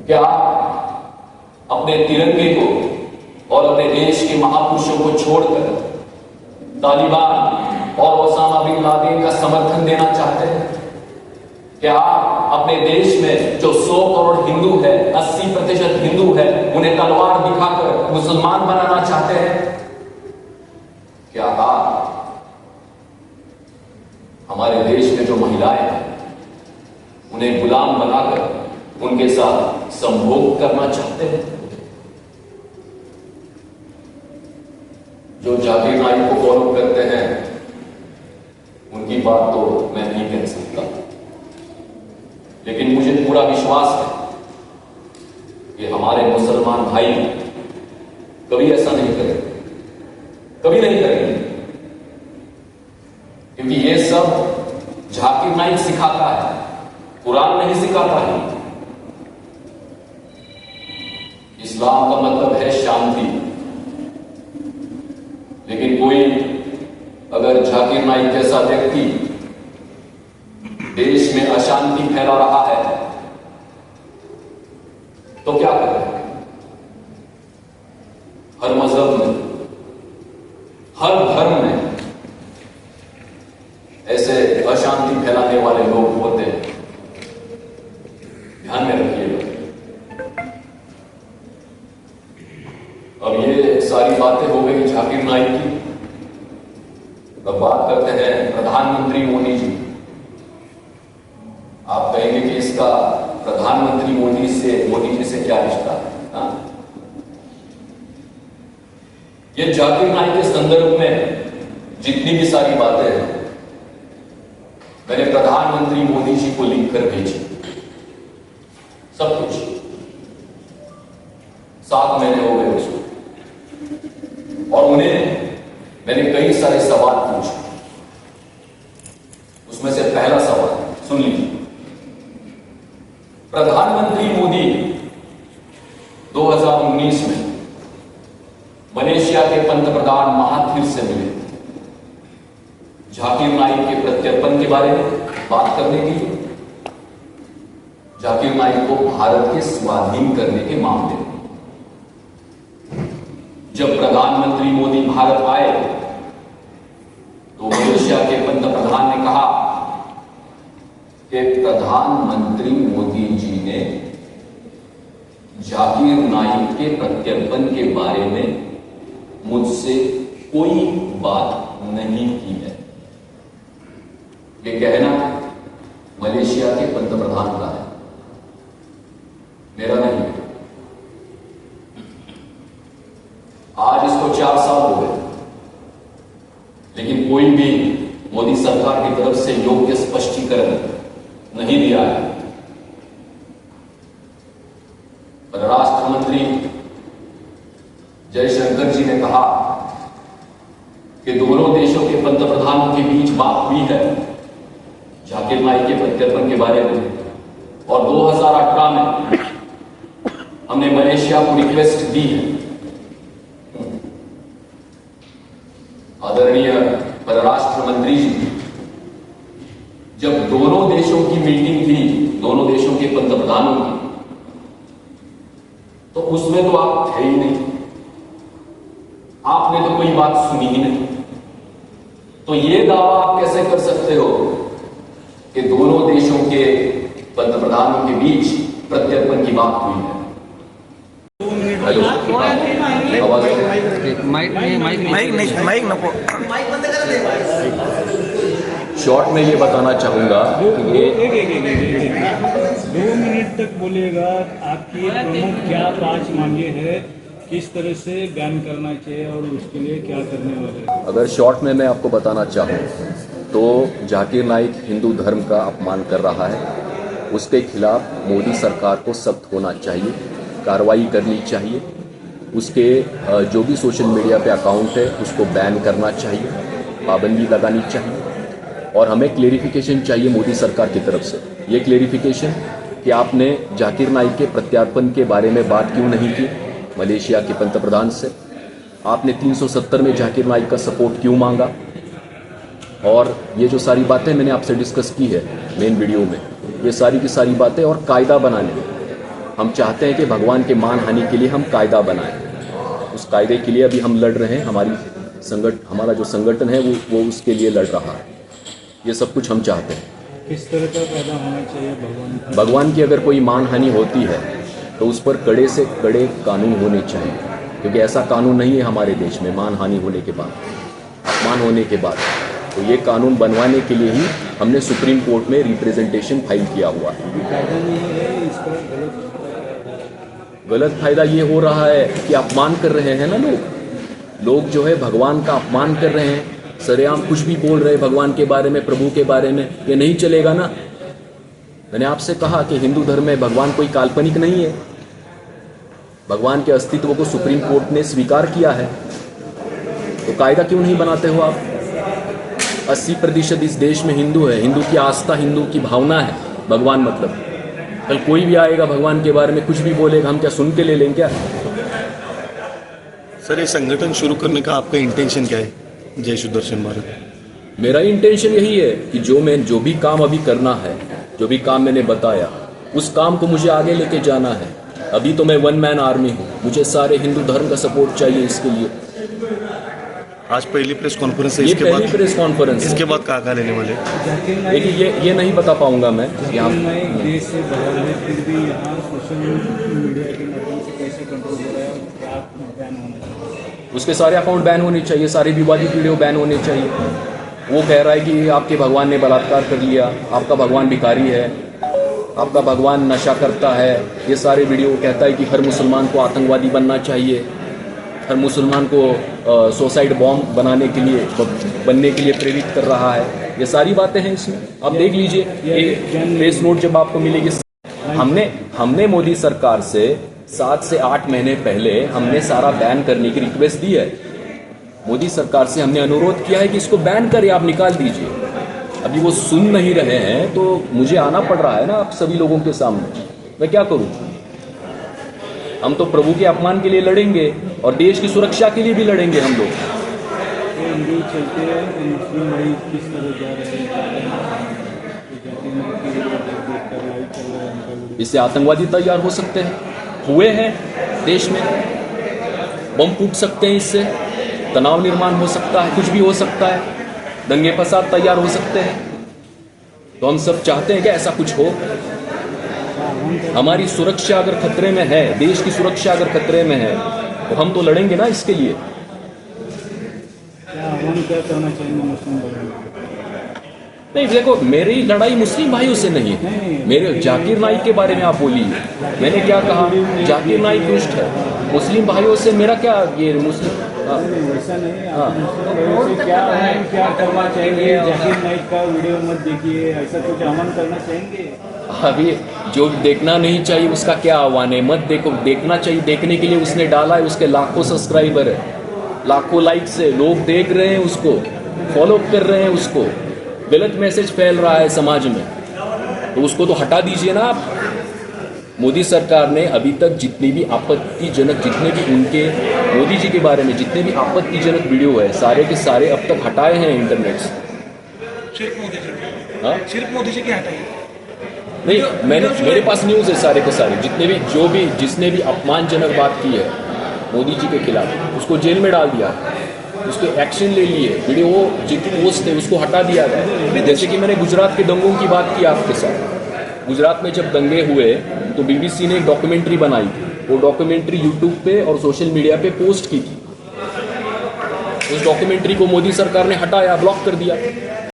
क्या अपने तिरंगे को और अपने देश के महापुरुषों को छोड़कर तालिबान और ओसामा बिन लादेन का समर्थन देना चाहते हैं? क्या अपने देश में जो 100 करोड़ हिंदू है, 80% हिंदू है, उन्हें तलवार दिखाकर मुसलमान बनाना चाहते हैं? क्या आप हमारे देश में जो महिलाएं हैं उन्हें गुलाम बनाकर उनके साथ संभोग करना चाहते हैं? जो जाकिर नाइक को फॉलो करते हैं उनकी बात तो मैं नहीं कह सकता, लेकिन मुझे पूरा विश्वास है कि हमारे मुसलमान भाई कभी ऐसा नहीं करेंगे, कभी नहीं करेंगे, क्योंकि ये सब जाकिर नाइक सिखाता है, कुरान नहीं सिखाता है। इस्लाम का मतलब है शांति, लेकिन कोई अगर जाकिर नाइक जैसा व्यक्ति देश में अशांति फैला रहा है तो क्या करें? हर मजहब में, हर धर्म में ऐसे अशांति फैलाने वाले लोग होते हैं, ध्यान में रखिएगा। अब ये सारी बातें हो गई जाकिर नाइक की। अब बात करते हैं प्रधानमंत्री मोदी जी। आप कहेंगे कि इसका प्रधानमंत्री मोदी जी से क्या रिश्ता है? ये जाकिर नाइक के संदर्भ में जितनी भी सारी बातें हैं मैंने प्रधानमंत्री मोदी जी को लिखकर भेजी, सब कुछ। 7 महीने हो गए उसको, और उन्हें मैंने कई सारे सवाल पूछे। उसमें से पहला सवाल सुन लीजिए। प्रधानमंत्री मोदी 2019 में मलेशिया के पंतप्रधान महाथिर से मिले जाकिर नाइक के प्रत्यर्पण के बारे में बात करने के लिए, जाकिर नाइक को भारत के स्वाधीन करने के मामले में। जब प्रधानमंत्री मोदी भारत आए तो मलेशिया के पंतप्रधान ने कहा कि प्रधानमंत्री मोदी जी ने जाकिर नाइक के प्रत्यर्पण के बारे में मुझसे कोई बात नहीं की है। ये कहना मलेशिया के पंतप्रधान का है, मेरा नहीं है। आज इसको 4 साल हो गए, लेकिन कोई भी मोदी सरकार की तरफ से योग्य स्पष्टीकरण नहीं दिया है। परराष्ट्र मंत्री जयशंकर जी ने कहा कि दोनों देशों के पंतप्रधानों के बीच बात हुई है जाकिर नाइक के प्रत्यर्पण के बारे में, और 2018 में हमने मलेशिया को रिक्वेस्ट दी है। आदरणीय परराष्ट्र मंत्री जी, जब दोनों देशों की मीटिंग थी, दोनों देशों के पंतप्रधानों की, तो उसमें तो आप थे ही नहीं, आपने तो कोई बात सुनी ही नहीं। तो ये दावा आप कैसे कर सकते हो कि दोनों देशों के पंतप्रधानों के बीच प्रत्यर्पण की बात हुई है? हेलो, माइक नको, शॉर्ट में ये बताना चाहूंगा कि ये 2 मिनट तक बोलिएगा। आपकी प्रमुख क्या 5 मांगे हैं, किस तरह से बैन करना चाहिए और उसके लिए क्या करने वाले हैं? अगर शॉर्ट में मैं आपको बताना चाहूँ तो जाकिर नाइक हिंदू धर्म का अपमान कर रहा है, उसके खिलाफ मोदी सरकार को सख्त होना चाहिए, कार्रवाई करनी चाहिए। उसके जो भी सोशल मीडिया पे अकाउंट है उसको बैन करना चाहिए, पाबंदी लगानी चाहिए, और हमें क्लेरिफिकेशन चाहिए मोदी सरकार की तरफ से। ये क्लेरिफिकेशन कि आपने जाकिर नाइक के प्रत्यार्पण के बारे में बात क्यों नहीं की मलेशिया के पंतप्रधान से, आपने 370 में जाकिर नाइक का सपोर्ट क्यों मांगा, और ये जो सारी बातें मैंने आपसे डिस्कस की है मेन वीडियो में, ये सारी की सारी बातें, और कायदा बनाने हम चाहते हैं कि भगवान के मानहानि के लिए हम कायदा बनाएं। उस कायदे के लिए अभी हम लड़ रहे हैं। हमारा जो संगठन है वो उसके लिए लड़ रहा है। ये सब कुछ हम चाहते हैं। किस तरह का पैदा होना चाहिए भगवान की अगर कोई मानहानि होती है तो उस पर कड़े से कड़े कानून होने चाहिए, क्योंकि ऐसा कानून नहीं है हमारे देश में। मानहानि होने के बाद, अपमान होने के बाद, तो ये कानून बनवाने के लिए ही हमने सुप्रीम कोर्ट में रिप्रेजेंटेशन फाइल किया हुआ है। फायदा नहीं है इसका, गलत फायदा ये हो रहा है कि अपमान कर रहे हैं ना लोग जो है भगवान का अपमान कर रहे हैं, सरेआम कुछ भी बोल रहे हैं भगवान के बारे में, प्रभु के बारे में। ये नहीं चलेगा ना। मैंने आपसे कहा कि हिंदू धर्म में भगवान कोई काल्पनिक नहीं है। भगवान के अस्तित्व को सुप्रीम कोर्ट ने स्वीकार किया है, तो कायदा क्यों नहीं बनाते हो आप? 80% इस देश में हिंदू है। हिंदू की आस्था, हिंदू की भावना है भगवान। मतलब कल कोई भी आएगा भगवान के बारे में कुछ भी बोलेगा, हम क्या सुन के ले लेंगे क्या? सर, ये संगठन शुरू करने का आपका इंटेंशन क्या है? जय सुदर्शन भारत। मेरा इंटेंशन यही है कि जो भी काम अभी करना है, जो भी काम मैंने बताया, उस काम को मुझे आगे लेके जाना है। अभी तो मैं वन मैन आर्मी हूँ, मुझे सारे हिंदू धर्म का सपोर्ट चाहिए इसके लिए। आज पहली प्रेस कॉन्फ्रेंस है, ये इसके पहली बाद प्रेस कॉन्फ्रेंस है। इसके बाद कहाँ लेने वाले? देखिए ये नहीं बता पाऊंगा मैं यहाँ। देश से बाहर है, फिर भी यहाँ सोशल मीडिया के माध्यम से कैसे कंट्रोल हो रहा है और क्या बैन होना चाहिए? उसके सारे अकाउंट बैन होने चाहिए, सारी विवादित वीडियो बैन होने चाहिए। वो कह रहा है कि आपके भगवान ने बलात्कार कर लिया, आपका भगवान भिखारी है, आपका भगवान नशा करता है। ये सारे वीडियो कहता है कि हर मुसलमान को आतंकवादी बनना चाहिए, हर मुसलमान को सुसाइड बॉम्ब बनने के लिए प्रेरित कर रहा है। ये सारी बातें हैं इसमें, आप देख लीजिए। ये प्रेस नोट जब आपको मिलेगी, हमने मोदी सरकार से 7 से 8 महीने पहले हमने सारा बैन करने की रिक्वेस्ट दी है। मोदी सरकार से हमने अनुरोध किया है कि इसको बैन करें, आप निकाल दीजिए। अभी वो सुन नहीं रहे हैं, तो मुझे आना पड़ रहा है ना आप सभी लोगों के सामने। मैं क्या करूं? हम तो प्रभु के अपमान के लिए लड़ेंगे और देश की सुरक्षा के लिए भी लड़ेंगे हम लोग। हिंदू चलते हैं, मुस्लिम भाई किस तरह जा रहे हैं, इससे आतंकवादी तैयार हो सकते हैं, हुए हैं देश में। बम फूट सकते हैं, इससे तनाव निर्माण हो सकता है, कुछ भी हो सकता है, दंगे फसाद तैयार हो सकते हैं। तो हम सब चाहते हैं कि ऐसा कुछ हो। हमारी सुरक्षा अगर खतरे में है, देश की सुरक्षा अगर खतरे में है, तो हम तो लड़ेंगे ना इसके लिए। क्या करना चाहिए मुस्लिम भाइयों को? नहीं देखो, मेरी लड़ाई मुस्लिम भाइयों से नहीं है। मेरे जाकिर नाइक के बारे में आप बोलिए, मैंने क्या कहा? जाकिर नाइक दुष्ट है। मुस्लिम भाइयों से मेरा क्या? ये मुस्लिम वैसा नहीं। क्या करना चाहिए? जाकिर नाइक का वीडियो मत देखिए, ऐसा कुछ अमल करना चाहेंगे? अभी जो देखना नहीं चाहिए उसका क्या आह्वान है? मत देखो, देखना चाहिए। देखने के लिए उसने डाला है, उसके लाखों सब्सक्राइबर है, लाखों लाइक्स है, लोग देख रहे हैं उसको, फॉलो कर रहे हैं उसको। गलत मैसेज फैल रहा है समाज में, तो उसको तो हटा दीजिए ना आप। मोदी सरकार ने अभी तक जितने भी आपत्तिजनक, जितने भी उनके मोदी जी के बारे में जितने भी आपत्तिजनक वीडियो है, सारे के सारे अब तक हटाए हैं इंटरनेट से। सिर्फ मोदी जी के हटाइए नहीं, मेरे पास न्यूज़ है सारे के सारे, जिसने भी अपमानजनक बात की है मोदी जी के खिलाफ, उसको जेल में डाल दिया, उसको एक्शन ले लिए। वीडियो जितनी पोस्ट थे उसको हटा दिया गया। जैसे कि मैंने गुजरात के दंगों की बात की आपके साथ। गुजरात में जब दंगे हुए तो बीबीसी ने एक डॉक्यूमेंट्री बनाई थी। वो डॉक्यूमेंट्री यूट्यूब पे और सोशल मीडिया पे पोस्ट की थी। उस डॉक्यूमेंट्री को मोदी सरकार ने हटाया, ब्लॉक कर दिया।